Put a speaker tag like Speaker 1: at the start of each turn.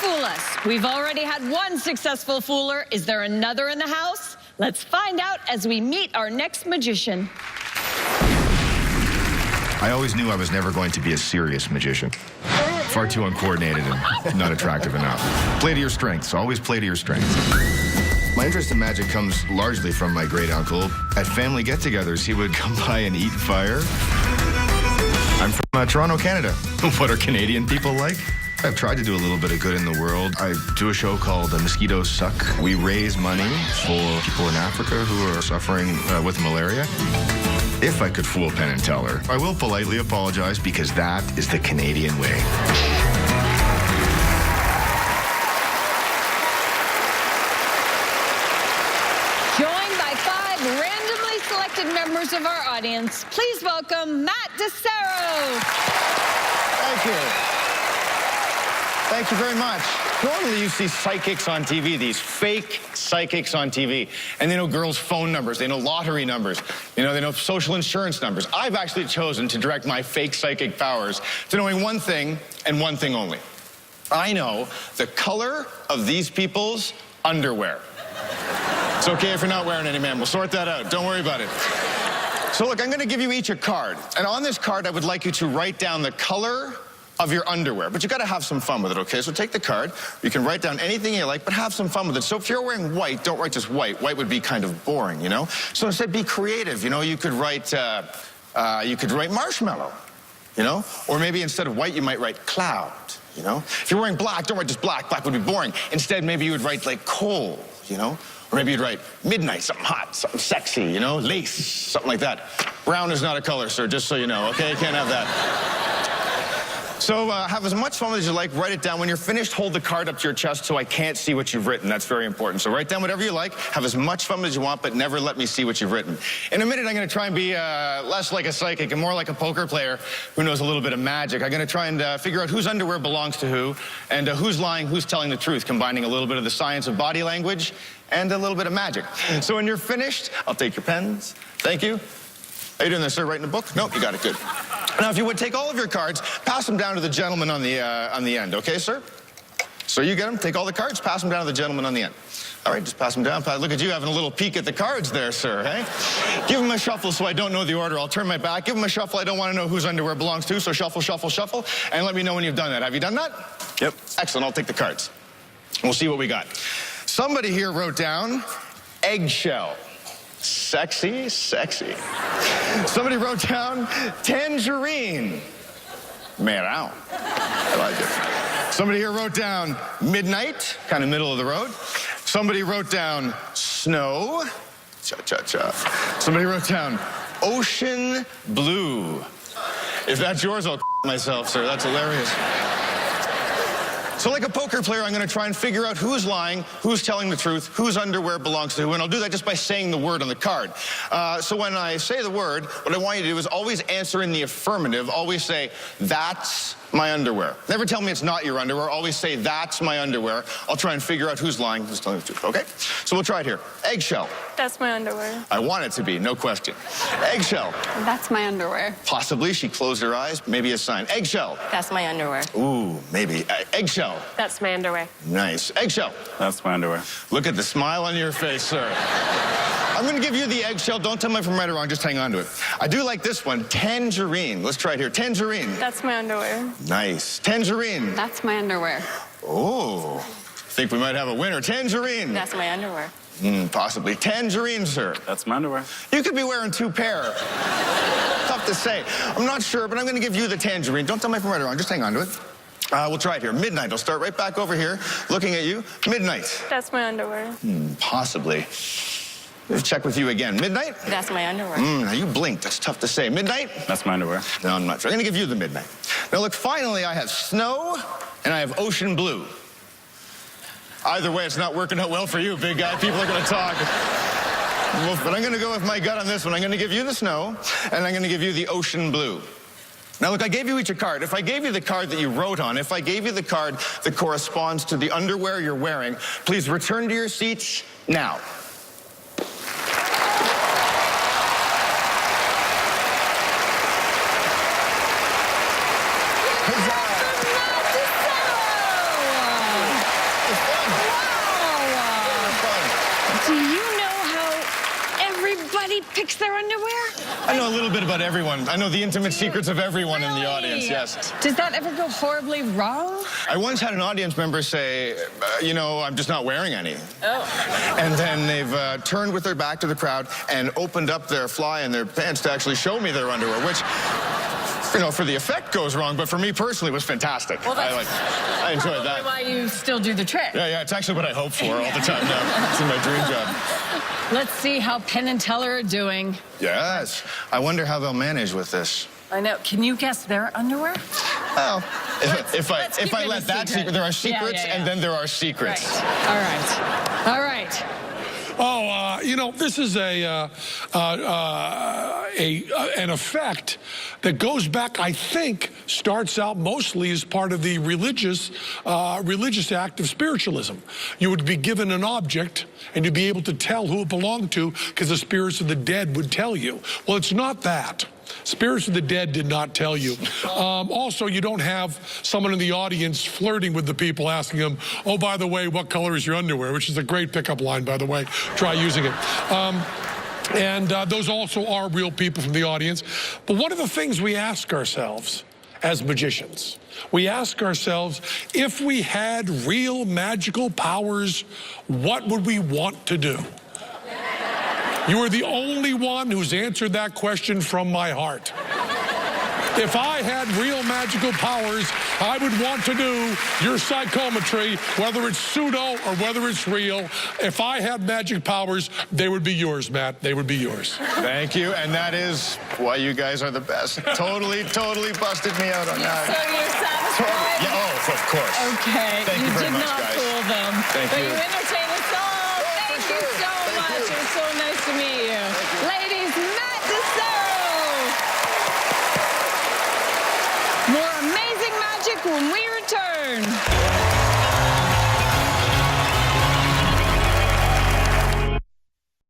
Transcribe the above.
Speaker 1: fool us. We've already had one successful fooler. Is there another in the house? Let's find out as we meet our next magician.
Speaker 2: I always knew I was never going to be a serious magician. Far too uncoordinated and not attractive enough. Play to your strengths. Always play to your strengths. My interest in magic comes largely from my great uncle. At family get-togethers, he would come by and eat fire. I'm from Toronto, Canada. What are Canadian people like? I've tried to do a little bit of good in the world. I do a show called Mosquitoes Suck. We raise money for people in Africa who are suffering with malaria. If I could fool Penn and Teller, I will politely apologize because that is the Canadian way.
Speaker 1: Joined by 5 randomly selected members of our audience, please welcome Matt Disero.
Speaker 3: Thank you. Thank you very much. Normally you see psychics on TV, these fake psychics on TV, and they know girls' phone numbers, they know lottery numbers, they know social insurance numbers. I've actually chosen to direct my fake psychic powers to knowing one thing and one thing only. I know the color of these people's underwear. It's okay if you're not wearing any, man. We'll sort that out. Don't worry about it. So look, I'm going to give you each a card, and on this card I would like you to write down the color of your underwear, but you got to have some fun with it, okay? So take the card. You can write down anything you like, but have some fun with it. So if you're wearing white, don't write just white. White would be kind of boring, you know? So instead, be creative. You know, you could write marshmallow, you know? Or maybe instead of white, you might write cloud, you know? If you're wearing black, don't write just black. Black would be boring. Instead, maybe you would write like coal, you know? Or maybe you'd write midnight, something hot, something sexy, you know? Lace, something like that. Brown is not a color, sir, just so you know, okay? You can't have that. So have as much fun as you like. Write it down. When you're finished, hold the card up to your chest so I can't see what you've written. That's very important. So write down whatever you like. Have as much fun as you want, but never let me see what you've written. In a minute, I'm going to try and be less like a psychic and more like a poker player who knows a little bit of magic. I'm going to try and figure out whose underwear belongs to who and who's lying, who's telling the truth, combining a little bit of the science of body language and a little bit of magic. So when you're finished, I'll take your pens. Thank you. How you doing there, sir? Writing a book? Nope, you got it. Good. Now, if you would take all of your cards, pass them down to the gentleman on the end, okay, sir? So you get them, take all the cards, pass them down to the gentleman on the end. All right, just pass them down. Look at you having a little peek at the cards there, sir, hey? Give him a shuffle so I don't know the order. I'll turn my back. Give him a shuffle. I don't want to know whose underwear belongs to, so shuffle, shuffle, shuffle, and let me know when you've done that. Have you done that? Yep. Excellent. I'll take the cards. We'll see what we got. Somebody here wrote down eggshell. Sexy, sexy. Somebody wrote down tangerine. Meow. I like it. Somebody here wrote down midnight, kind of middle of the road. Somebody wrote down snow. Cha-cha-cha. Somebody wrote down ocean blue. If that's yours, I'll myself, sir. That's hilarious. So like a poker player, I'm going to try and figure out who's lying, who's telling the truth, whose underwear belongs to who, and I'll do that just by saying the word on the card. So when I say the word, what I want you to do is always answer in the affirmative. Always say, that's my underwear. Never tell me it's not your underwear. Always say, that's my underwear. I'll try and figure out who's lying, who's telling the truth, okay? So we'll try it here. Eggshell.
Speaker 4: That's my underwear.
Speaker 3: I want it to be, no question. Eggshell.
Speaker 4: That's my underwear.
Speaker 3: Possibly. She closed her eyes. Maybe a sign. Eggshell.
Speaker 4: That's my underwear.
Speaker 3: Ooh, maybe. Eggshell.
Speaker 4: That's my underwear.
Speaker 3: Nice. Eggshell.
Speaker 5: That's my underwear.
Speaker 3: Look at the smile on your face, sir. I'm going to give you the eggshell. Don't tell me if I'm right or wrong. Just hang on to it. I do like this one. Tangerine. Let's try it here. Tangerine.
Speaker 4: That's my underwear.
Speaker 3: Nice. Tangerine.
Speaker 4: That's my underwear.
Speaker 3: Oh. Think we might have a winner. Tangerine.
Speaker 4: That's my underwear.
Speaker 3: Possibly. Tangerine, sir.
Speaker 5: That's my underwear.
Speaker 3: You could be wearing 2 pair. Tough to say. I'm not sure, but I'm going to give you the tangerine. Don't tell me if I'm right or wrong. Just hang on to it. We'll try it here. Midnight. I'll start right back over here, looking at you. Midnight.
Speaker 4: That's my underwear.
Speaker 3: Possibly. Let's check with you again. Midnight?
Speaker 4: That's my underwear.
Speaker 3: Now you blinked. That's tough to say. Midnight?
Speaker 5: That's my underwear.
Speaker 3: No, I'm not sure. I'm going to give you the midnight. Now look, finally I have snow and I have ocean blue. Either way, it's not working out well for you, big guy. People are going to talk. Well, but I'm going to go with my gut on this one. I'm going to give you the snow and I'm going to give you the ocean blue. Now, look, I gave you each a card. If I gave you the card that you wrote on, if I gave you the card that corresponds to the underwear you're wearing, please return to your seats now.
Speaker 1: picks their underwear?
Speaker 3: I know a little bit about everyone. I know the intimate secrets of everyone in the audience, yes.
Speaker 1: Does that ever go horribly wrong?
Speaker 3: I once had an audience member say, you know, I'm just not wearing any.
Speaker 1: Oh.
Speaker 3: And then they've turned with their back to the crowd and opened up their fly and their pants to actually show me their underwear, which, you know, for the effect goes wrong, but for me personally was fantastic.
Speaker 1: Well,
Speaker 3: I enjoyed that.
Speaker 1: Why you still do the trick.
Speaker 3: Yeah, it's actually what I hope for all the time now. It's my dream job.
Speaker 1: Let's see how Penn and Teller are doing.
Speaker 3: Yes. I wonder how they'll manage with this.
Speaker 1: I know. Can you guess their underwear?
Speaker 3: Well, if
Speaker 1: let's keep
Speaker 3: I
Speaker 1: it a
Speaker 3: let that secret, there are secrets,
Speaker 1: Yeah.
Speaker 3: and then there are secrets.
Speaker 1: Right. All right.
Speaker 5: Oh, you know, this is an effect that goes back, I think, starts out mostly as part of the religious act of spiritualism. You would be given an object, and you'd be able to tell who it belonged to because the spirits of the dead would tell you. Well, it's not that. Spirits of the dead did not tell you. Also, you don't have someone in the audience flirting with the people, asking them, oh, by the way, what color is your underwear? Which is a great pickup line, by the way. Try using it. And those also are real people from the audience. But one of the things we ask ourselves as magicians, we ask ourselves, if we had real magical powers, what would we want to do? You are the only one who's answered that question from my heart. If I had real magical powers, I would want to do your psychometry, whether it's pseudo or whether it's real. If I had magic powers, they would be yours, Matt. They would be yours.
Speaker 3: Thank you, and that is why you guys are the best. Totally busted me out on that.
Speaker 1: So you're satisfied?
Speaker 3: Yeah, oh, of course.
Speaker 1: Okay.
Speaker 3: Thank you very
Speaker 1: did
Speaker 3: much,
Speaker 1: not
Speaker 3: guys.
Speaker 1: fool them.
Speaker 3: Thank
Speaker 1: but
Speaker 3: you.
Speaker 1: you entertained us all. Thank you
Speaker 3: sure.
Speaker 1: so
Speaker 3: Thank
Speaker 1: much.
Speaker 3: you.
Speaker 1: It was so nice to meet you. Ladies, Matt Disero. More amazing magic when we return.